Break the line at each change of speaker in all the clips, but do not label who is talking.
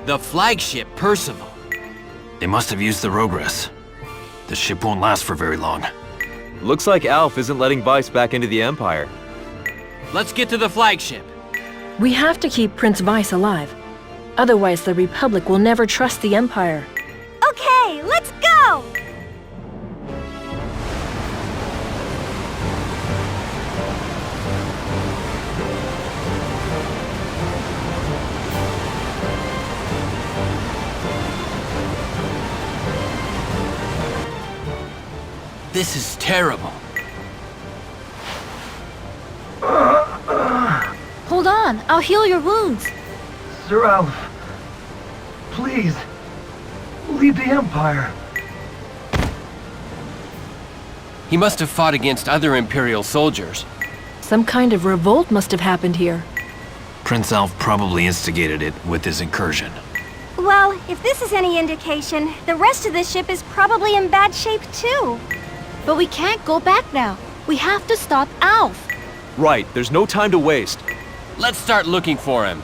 The Flagship, Percival.
They must have used the Rogress. The ship won't last for very long.
Looks like Alf isn't letting Vice back into the Empire.
Let's get to the Flagship.
We have to keep Prince Vice alive. Otherwise, the Republic will never trust the Empire.
Okay, let's go!
This is terrible.
Hold on, I'll heal your wounds.
Sir Alf, please, leave the Empire.
He must have fought against other Imperial soldiers.
Some kind of revolt must have happened here.
Prince Alf probably instigated it with his incursion.
Well, if this is any indication, the rest of the ship is probably in bad shape too. But we can't go back now. We have to stop Alf.
Right, there's no time to waste.
Let's start looking for him.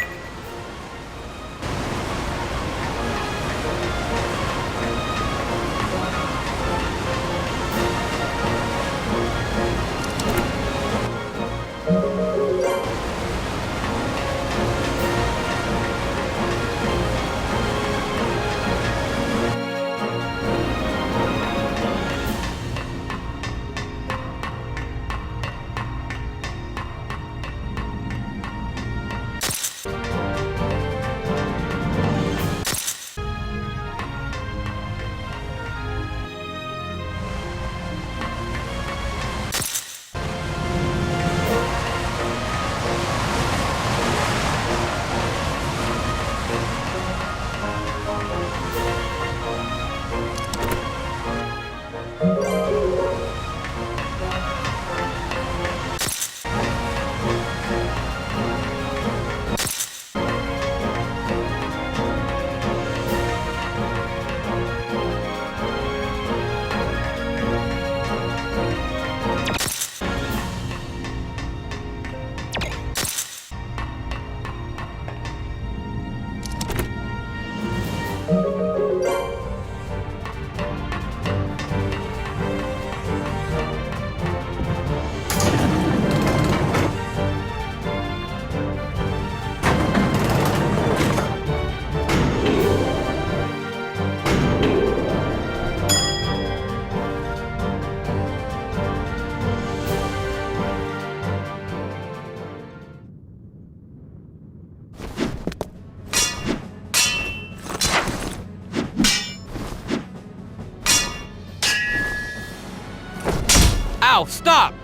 Ow, stop!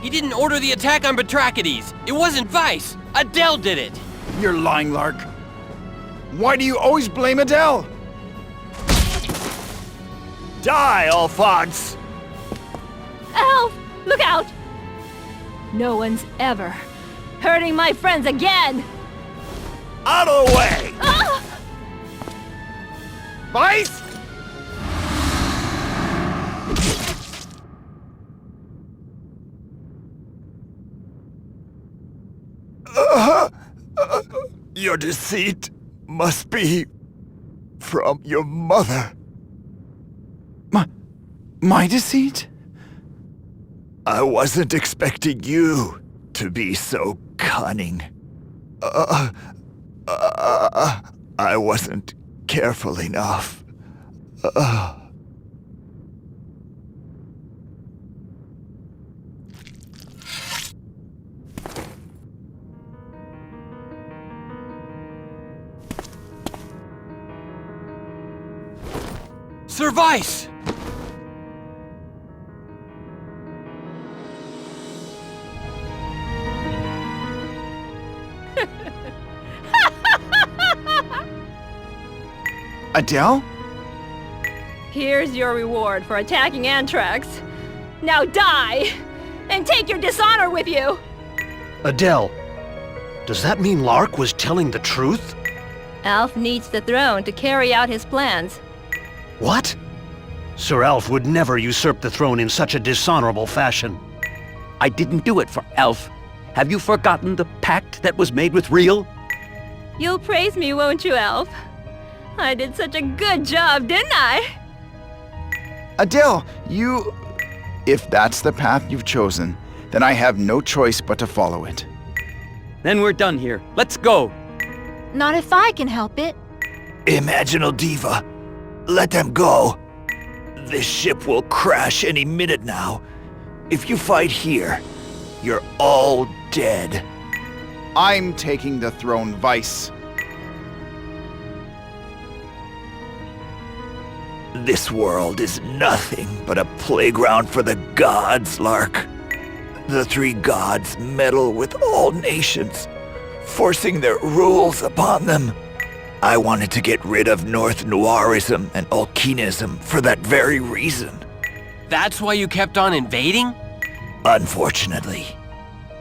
He didn't order the attack on Batrachides. It wasn't Vice. Adele did it.
You're lying, Lark. Why do you always blame Adele? Die, all fogs!
Alf, look out! No one's ever hurting my friends again!
Out of the way!
Ah!
Vice! Your deceit must be from your mother. My deceit? I wasn't expecting you to be so cunning. I wasn't careful enough.
Sir Vice!
Adele?
Here's your reward for attacking Anthrax. Now die! And take your dishonor with you!
Adele, does that mean Lark was telling the truth?
Alf needs the throne to carry out his plans.
What? Sir Alf would never usurp the throne in such a dishonorable fashion.
I didn't do it for Alf. Have you forgotten the pact that was made with Real?
You'll praise me, won't you, Alf? I did such a good job, didn't I?
Adele, you... If that's the path you've chosen, then I have no choice but to follow it.
Then we're done here. Let's go.
Not if I can help it.
Imaginal Diva, let them go. This ship will crash any minute now. If you fight here, you're all dead.
I'm taking the throne, Vice.
This world is nothing but a playground for the gods, Lark. The three gods meddle with all nations, forcing their rules upon them. I wanted to get rid of North Noirism and Alkenism for that very reason.
That's why you kept on invading?
Unfortunately,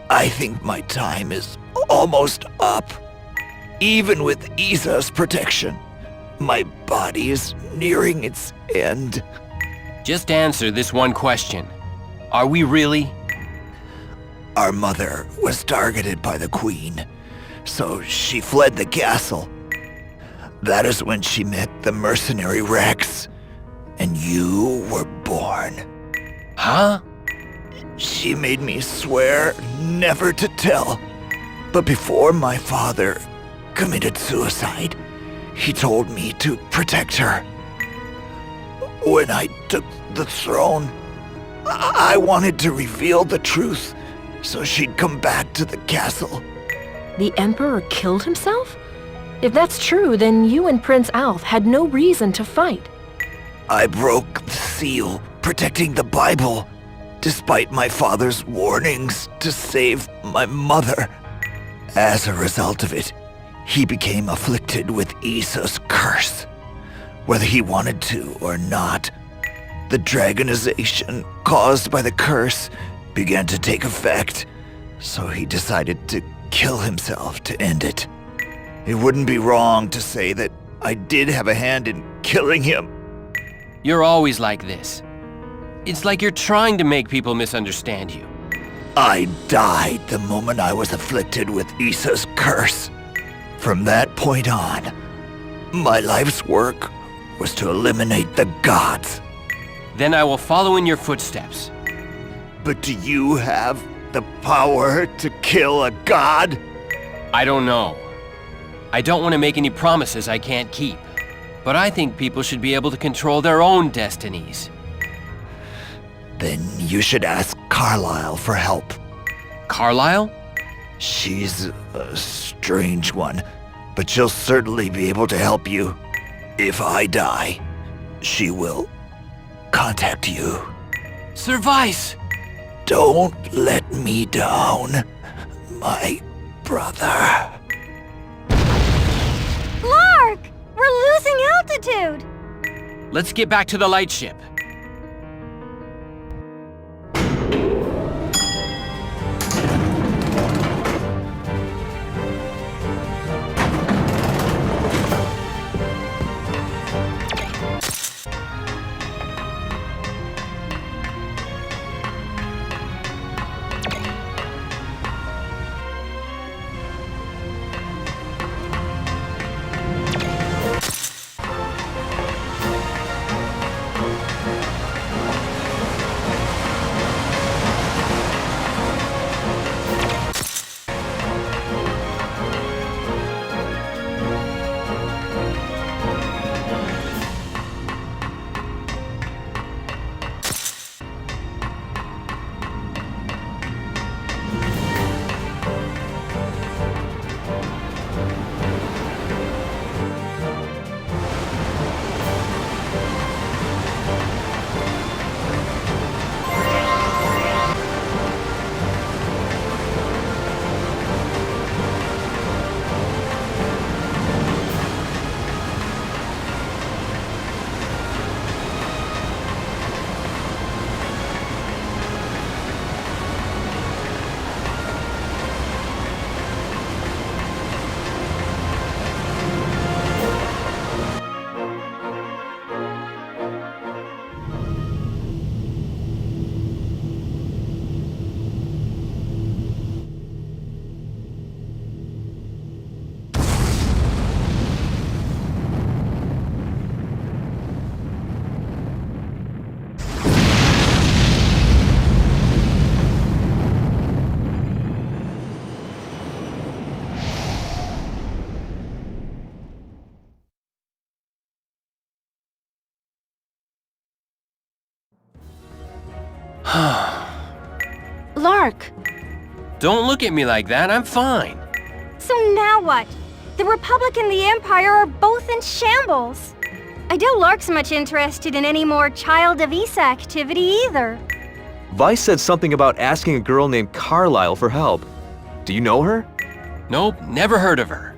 I think my time is almost up. Even with Isa's protection, my body is nearing its end.
Just answer this one question. Are we really?
Our mother was targeted by the Queen, so she fled the castle. That is when she met the mercenary Rex, and you were born.
Huh?
She made me swear never to tell. But before my father committed suicide, he told me to protect her. When I took the throne, I wanted to reveal the truth so she'd come back to the castle.
The Emperor killed himself? If that's true, then you and Prince Alf had no reason to fight.
I broke the seal protecting the Bible, despite my father's warnings to save my mother. As a result of it, he became afflicted with Isa's curse. Whether he wanted to or not, the dragonization caused by the curse began to take effect, so he decided to kill himself to end it. It wouldn't be wrong to say that I did have a hand in killing him.
You're always like this. It's like you're trying to make people misunderstand you.
I died the moment I was afflicted with Isa's curse. From that point on, my life's work was to eliminate the gods.
Then I will follow in your footsteps.
But do you have the power to kill a god?
I don't know. I don't want to make any promises I can't keep. But I think people should be able to control their own destinies.
Then you should ask Carlyle for help.
Carlyle?
She's a strange one, but she'll certainly be able to help you. If I die, she will contact you.
Sir Vice!
Don't let me down, my brother.
Clark! We're losing altitude!
Let's get back to the lightship.
Lark,
Don't look at me like that, I'm fine.
so now what? The Republic and the Empire are both in shambles. I doubt Lark's much interested in any more Child of Issa activity either.
Vice said something about asking a girl named Carlisle for help. Do you know her?
Nope, never heard of her.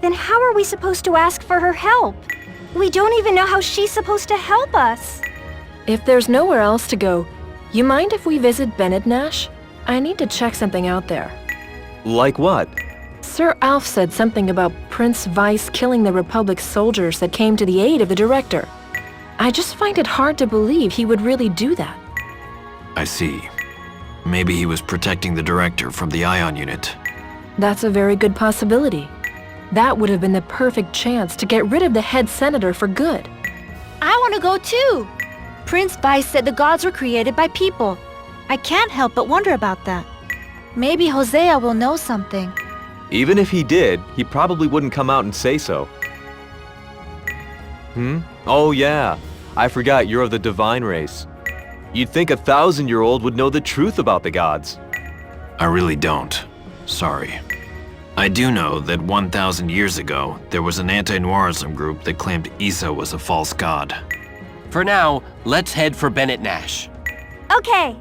Then how are we supposed to ask for her help? We don't even know how she's supposed to help us.
If there's nowhere else to go, you mind if we visit Bennett Nash? I need to check something out there.
Like what?
Sir Alf said something about Prince Vice killing the Republic's soldiers that came to the aid of the Director. I just find it hard to believe he would really do that.
I see. Maybe he was protecting the Director from the Ion Unit.
That's a very good possibility. That would have been the perfect chance to get rid of the head senator for good.
I want to go too. Prince Vice said the gods were created by people. I can't help but wonder about that. Maybe Hosea will know something.
Even if he did, he probably wouldn't come out and say so. Oh yeah, I forgot you're of the divine race. You'd think a 1,000-year-old would know the truth about the gods.
I really don't. Sorry. I do know that 1,000 years ago, there was an anti-Noirism group that claimed Issa was a false god.
For now, let's head for Bennett Nash.
Okay.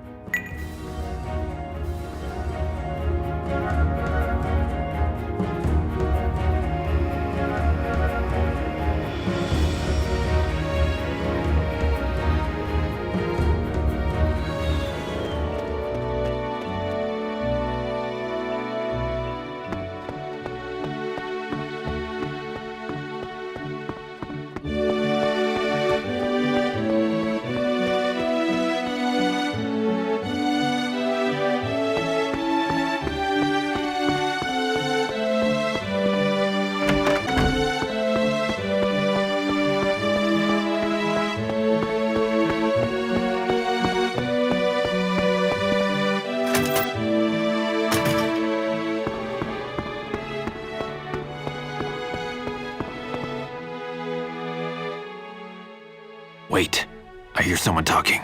Wait, I hear someone talking.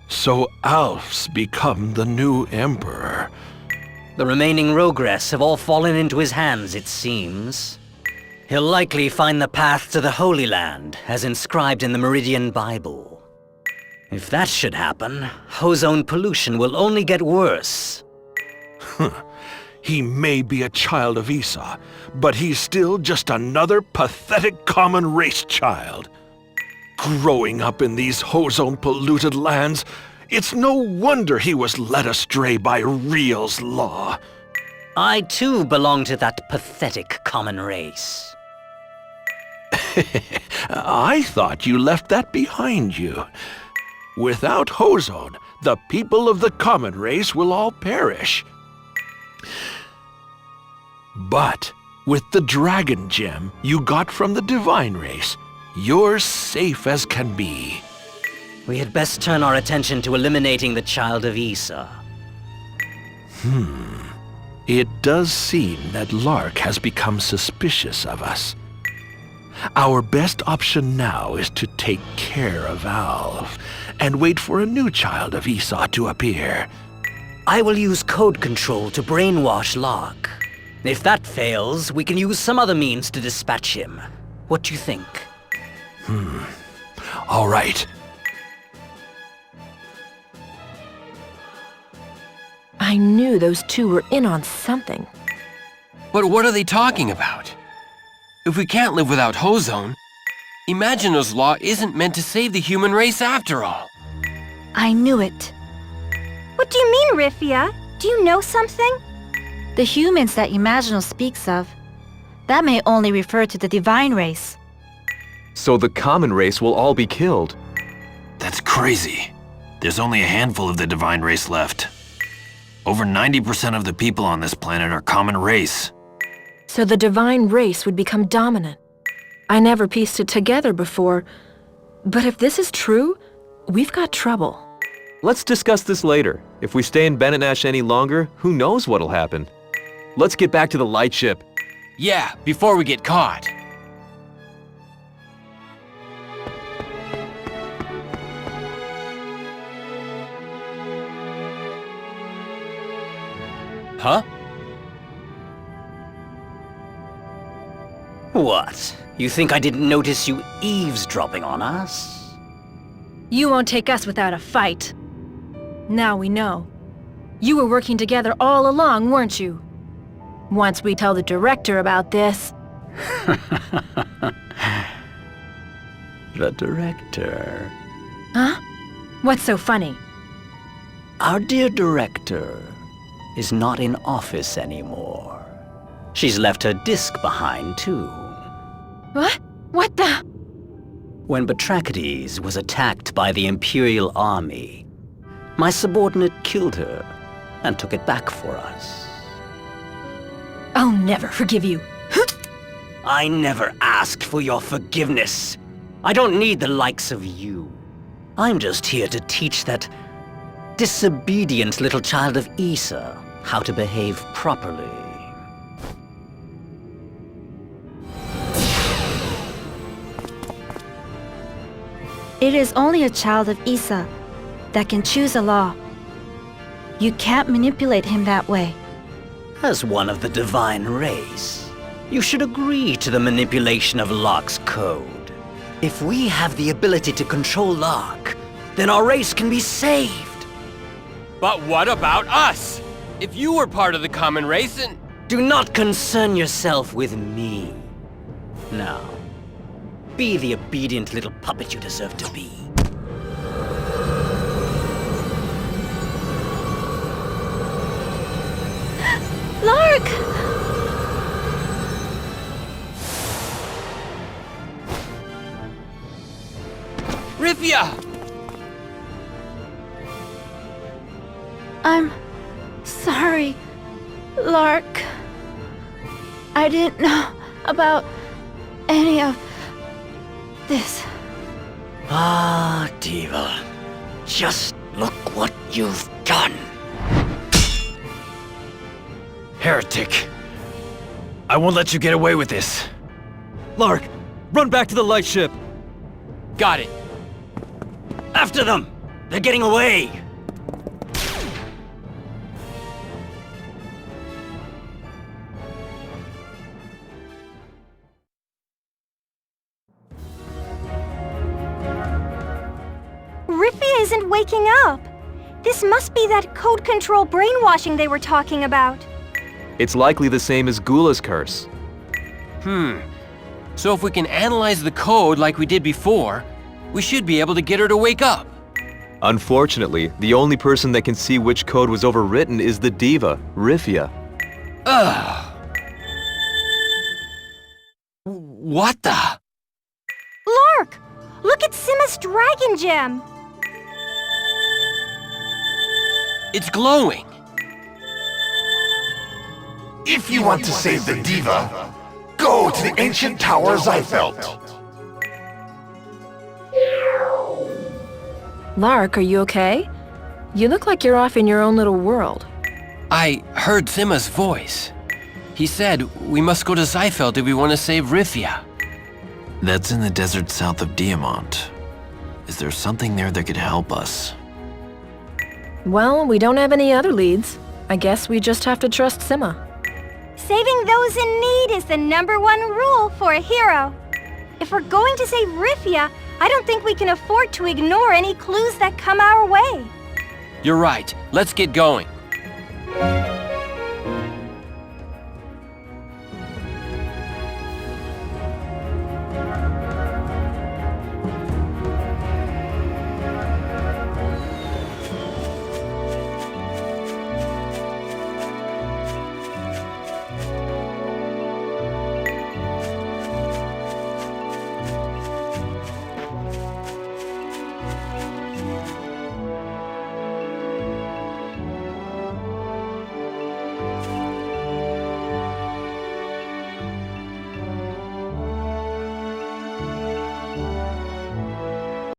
So Alf's become the new Emperor.
The remaining Rogress have all fallen into his hands, it seems. He'll likely find the path to the Holy Land, as inscribed in the Meridian Bible. If that should happen, ozone pollution will only get worse.
He may be a child of Issa, but he's still just another pathetic common race child. Growing up in these ozone-polluted lands, it's no wonder he was led astray by Real's law.
I too belong to that pathetic common race.
I thought you left that behind you. Without ozone, the people of the common race will all perish. But with the dragon gem you got from the divine race, you're safe as can be.
We had best turn our attention to eliminating the Child of Issa.
It does seem that Lark has become suspicious of us. Our best option now is to take care of Alf and wait for a new Child of Issa to appear.
I will use code control to brainwash Lark. If that fails, we can use some other means to dispatch him. What do you think?
All right.
I knew those two were in on something.
But what are they talking about? If we can't live without ozone, Imagino's law isn't meant to save the human race after all.
I knew it. What do you mean, Rifia? Do you know something? The humans that Imagino speaks of, that may only refer to the divine race.
So the common race will all be killed.
That's crazy. There's only a handful of the divine race left. Over 90% of the people on this planet are common race.
So the divine race would become dominant. I never pieced it together before. But if this is true, we've got trouble.
Let's discuss this later. If we stay in Bennett Nash any longer, who knows what'll happen. Let's get back to the lightship.
Yeah, before we get caught. Huh?
What? You think I didn't notice you eavesdropping on us?
You won't take us without a fight. Now we know. You were working together all along, weren't you? Once we tell the director about this...
The director?
Huh? What's so funny?
Our dear director is not in office anymore. She's left her disc behind, too.
What? What the...
When Batrachides was attacked by the Imperial Army, my subordinate killed her and took it back for us.
I'll never forgive you.
I never asked for your forgiveness. I don't need the likes of you. I'm just here to teach that disobedient little child of Issa how to behave properly.
It is only a child of Issa that can choose a law. You can't manipulate him that way.
As one of the divine race, you should agree to the manipulation of Locke's code. If we have the ability to control Locke, then our race can be saved.
But what about us? If you were part of the common race and...
Do not concern yourself with me. Now, be the obedient little puppet you deserve to be.
Lark!
Rifia!
I'm sorry, Lark. I didn't know about any of this.
Ah, Diva. Just look what you've done.
Heretic. I won't let you get away with this.
Lark, run back to the lightship.
Got it.
After them! They're getting away!
Rifia isn't waking up. This must be that code control brainwashing they were talking about.
It's likely the same as Gula's curse.
So if we can analyze the code like we did before, we should be able to get her to wake up.
Unfortunately, the only person that can see which code was overwritten is the diva, Rifia.
Ugh. What the?
Lark! Look at Simma's dragon gem!
It's glowing.
If you want to save the diva, go to the ancient tower Zyfelt.
Lark, are you okay? You look like you're off in your own little world.
I heard Simma's voice. He said we must go to Zyfelt if we want to save Rifia.
That's in the desert south of Diamant. Is there something there that could help us?
Well, we don't have any other leads. I guess we just have to trust Simma.
Saving those in need is the #1 rule for a hero. If we're going to save Rifia, I don't think we can afford to ignore any clues that come our way.
You're right. Let's get going.